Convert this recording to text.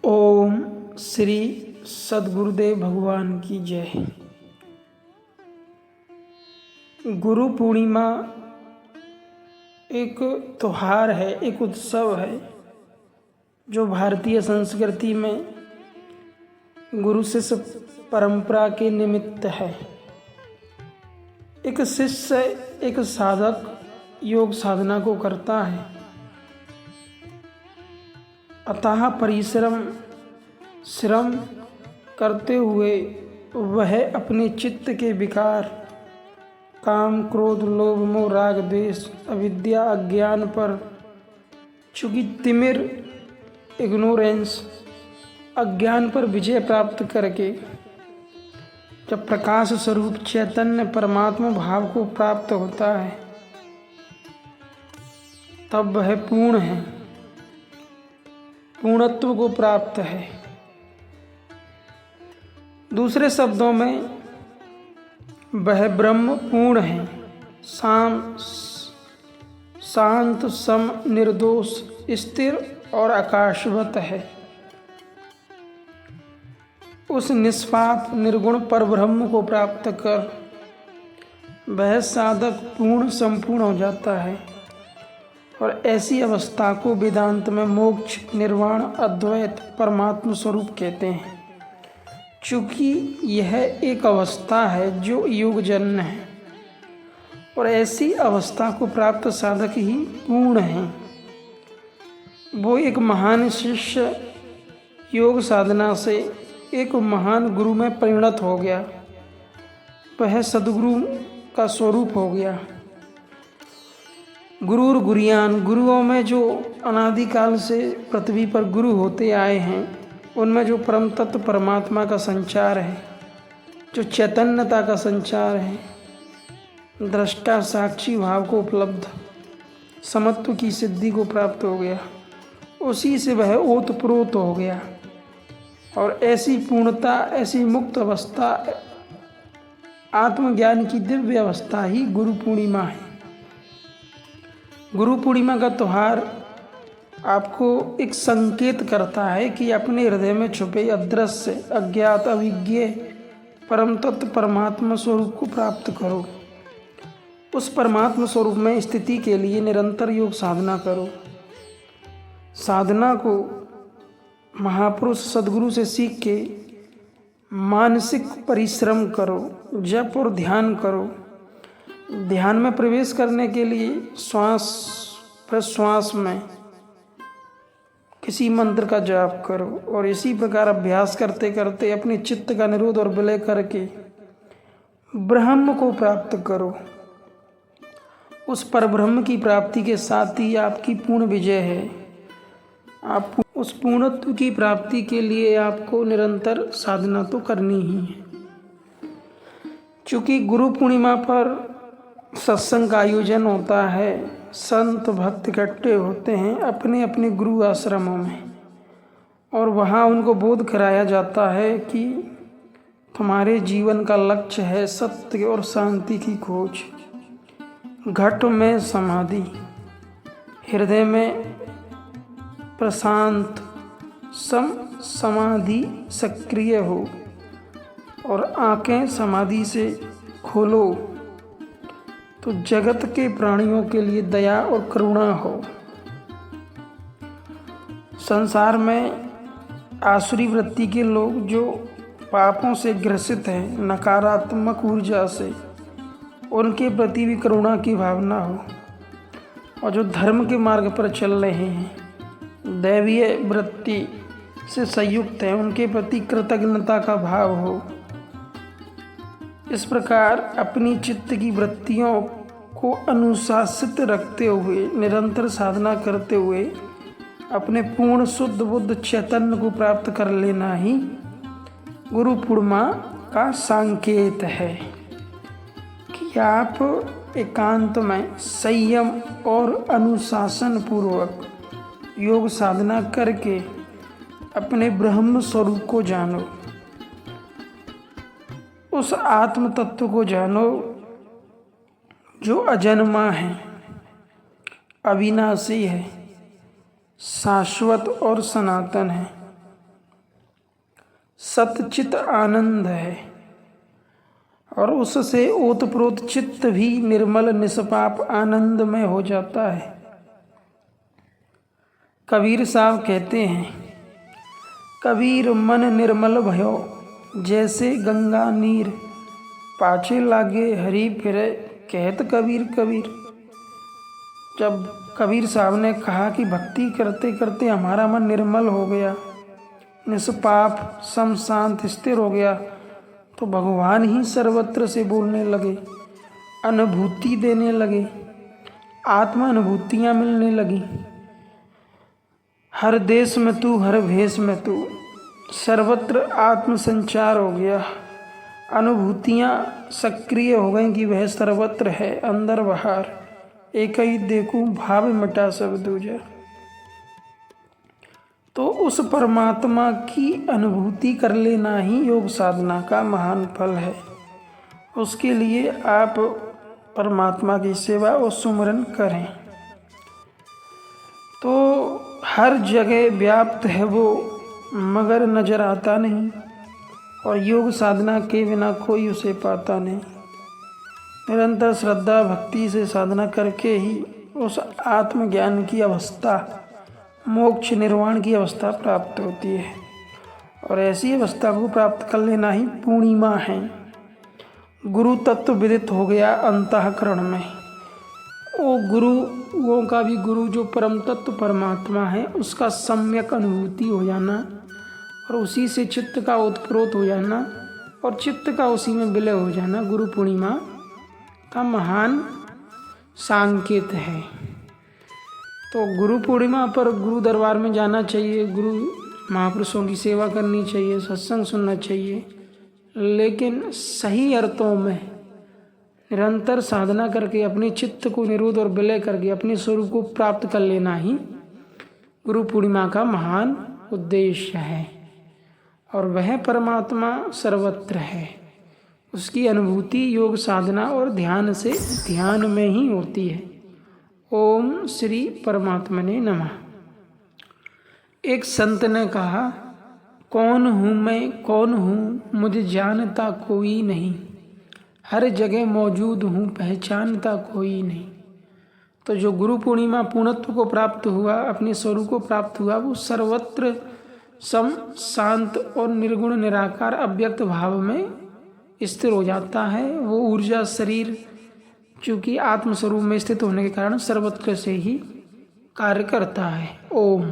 ओम श्री सद्गुरुदेव भगवान की जय। गुरु पूर्णिमा एक त्योहार है, एक उत्सव है जो भारतीय संस्कृति में गुरु शिष्य परंपरा के निमित्त है। एक शिष्य, एक साधक योग साधना को करता है, अथाह परिश्रम श्रम करते हुए वह अपने चित्त के विकार काम, क्रोध, लोभ, मोह, राग, द्वेष, अविद्या, अज्ञान पर, चूंकि तिमिर इग्नोरेंस अज्ञान पर विजय प्राप्त करके जब प्रकाश स्वरूप चैतन्य परमात्मा भाव को प्राप्त होता है तब वह पूर्ण है, पूर्णत्व को प्राप्त है। दूसरे शब्दों में वह ब्रह्म पूर्ण है, शांत, सम, निर्दोष, स्थिर और आकाशवत है। उस निष्पाप निर्गुण परब्रह्म को प्राप्त कर वह साधक पूर्ण संपूर्ण हो जाता है और ऐसी अवस्था को वेदांत में मोक्ष, निर्वाण, अद्वैत, परमात्म स्वरूप कहते हैं। चूँकि यह एक अवस्था है जो योगजन्य है और ऐसी अवस्था को प्राप्त साधक ही पूर्ण है। वो एक महान शिष्य योग साधना से एक महान गुरु में परिणत हो गया, वह सद्गुरु का स्वरूप हो गया। गुरुर गुरियान, गुरुओं में जो अनादिकाल से पृथ्वी पर गुरु होते आए हैं उनमें जो परम तत्व परमात्मा का संचार है, जो चैतन्यता का संचार है, दृष्टा साक्षी भाव को उपलब्ध, समत्व की सिद्धि को प्राप्त हो गया, उसी से वह ओतप्रोत हो गया। और ऐसी पूर्णता, ऐसी मुक्त अवस्था, आत्मज्ञान की दिव्य अवस्था ही गुरु पूर्णिमा है। गुरु पूर्णिमा का त्यौहार आपको एक संकेत करता है कि अपने हृदय में छुपे अदृश्य, अज्ञात, अविज्ञेय परम तत्व परमात्मा स्वरूप को प्राप्त करो। उस परमात्मा स्वरूप में स्थिति के लिए निरंतर योग साधना करो। साधना को महापुरुष सद्गुरु से सीख के मानसिक परिश्रम करो, जप और ध्यान करो। ध्यान में प्रवेश करने के लिए श्वास प्रश्वास में किसी मंत्र का जाप करो और इसी प्रकार अभ्यास करते करते अपने चित्त का निरोध और विलय करके ब्रह्म को प्राप्त करो। उस परब्रह्म की प्राप्ति के साथ ही आपकी पूर्ण विजय है। आप उस पूर्णत्व की प्राप्ति के लिए आपको निरंतर साधना तो करनी ही है। चूँकि गुरु पूर्णिमा पर सत्संग का आयोजन होता है, संत भक्त इकट्ठे होते हैं अपने अपने गुरु आश्रमों में और वहाँ उनको बोध कराया जाता है कि तुम्हारे जीवन का लक्ष्य है सत्य और शांति की खोज। घट में समाधि, हृदय में प्रशांत समाधि सक्रिय हो और आंखें समाधि से खोलो तो जगत के प्राणियों के लिए दया और करुणा हो। संसार में आसुरी वृत्ति के लोग जो पापों से ग्रसित हैं, नकारात्मक ऊर्जा से, उनके प्रति भी करुणा की भावना हो और जो धर्म के मार्ग पर चल रहे हैं, दैवीय वृत्ति से संयुक्त हैं, उनके प्रति कृतज्ञता का भाव हो। इस प्रकार अपनी चित्त की वृत्तियों को अनुशासित रखते हुए निरंतर साधना करते हुए अपने पूर्ण शुद्ध बुद्ध चैतन्य को प्राप्त कर लेना ही गुरु पूर्णिमा का संकेत है कि आप एकांत में संयम और अनुशासन पूर्वक योग साधना करके अपने ब्रह्म स्वरूप को जानो, उस आत्म तत्व को जानो जो अजन्मा है, अविनाशी है, शाश्वत और सनातन है, सतचित आनंद है और उससे ओतप्रोत चित्त भी निर्मल निष्पाप आनंदमय हो जाता है। कबीर साहब कहते हैं, कबीर मन निर्मल भयो जैसे गंगा नीर, पाछे लागे हरि फिरे कहत कबीर कबीर। जब कबीर साहब ने कहा कि भक्ति करते करते हमारा मन निर्मल हो गया, निष्पाप सम शांत स्थिर हो गया, तो भगवान ही सर्वत्र से बोलने लगे, अनुभूति देने लगे, आत्मा अनुभूतियाँ मिलने लगी। हर देश में तू, हर भेष में तू, सर्वत्र आत्म संचार हो गया। अनुभूतियाँ सक्रिय हो गई कि वह सर्वत्र है, अंदर बाहर, एक ही देखूं भाव मिटा सब दूजा। तो उस परमात्मा की अनुभूति कर लेना ही योग साधना का महान फल है। उसके लिए आप परमात्मा की सेवा और सुमरन करें। तो हर जगह व्याप्त है वो, मगर नजर आता नहीं, और योग साधना के बिना कोई उसे पाता नहीं। निरंतर श्रद्धा भक्ति से साधना करके ही उस आत्मज्ञान की अवस्था, मोक्ष निर्वाण की अवस्था प्राप्त होती है। और ऐसी अवस्था को प्राप्त कर लेना ही पूर्णिमा है। गुरु तत्व विदित हो गया अंतःकरण में। वो गुरुओं का भी गुरु जो परम तत्व परमात्मा है, उसका सम्यक अनुभूति हो जाना और उसी से चित्त का उत्प्रोत हो जाना और चित्त का उसी में विलय हो जाना गुरु पूर्णिमा का महान सांकेत है। तो गुरु पूर्णिमा पर गुरु दरबार में जाना चाहिए, गुरु महापुरुषों की सेवा करनी चाहिए, सत्संग सुनना चाहिए, लेकिन सही अर्थों में निरंतर साधना करके अपने चित्त को निरोध और विलय करके अपने स्वरूप को प्राप्त कर लेना ही गुरु पूर्णिमा का महान उद्देश्य है। और वह परमात्मा सर्वत्र है, उसकी अनुभूति योग साधना और ध्यान से ध्यान में ही होती है। ओम श्री परमात्मने नमः। एक संत ने कहा, कौन हूँ मैं, कौन हूँ मुझे जानता कोई नहीं, हर जगह मौजूद हूँ पहचानता कोई नहीं। तो जो गुरु पूर्णिमा पूर्णत्व को प्राप्त हुआ, अपने स्वरूप को प्राप्त हुआ, वो सर्वत्र सम शांत और निर्गुण निराकार अव्यक्त भाव में स्थिर हो जाता है। वो ऊर्जा शरीर चूँकि आत्मस्वरूप में स्थित होने के कारण सर्वत्र से ही कार्य करता है। ओम।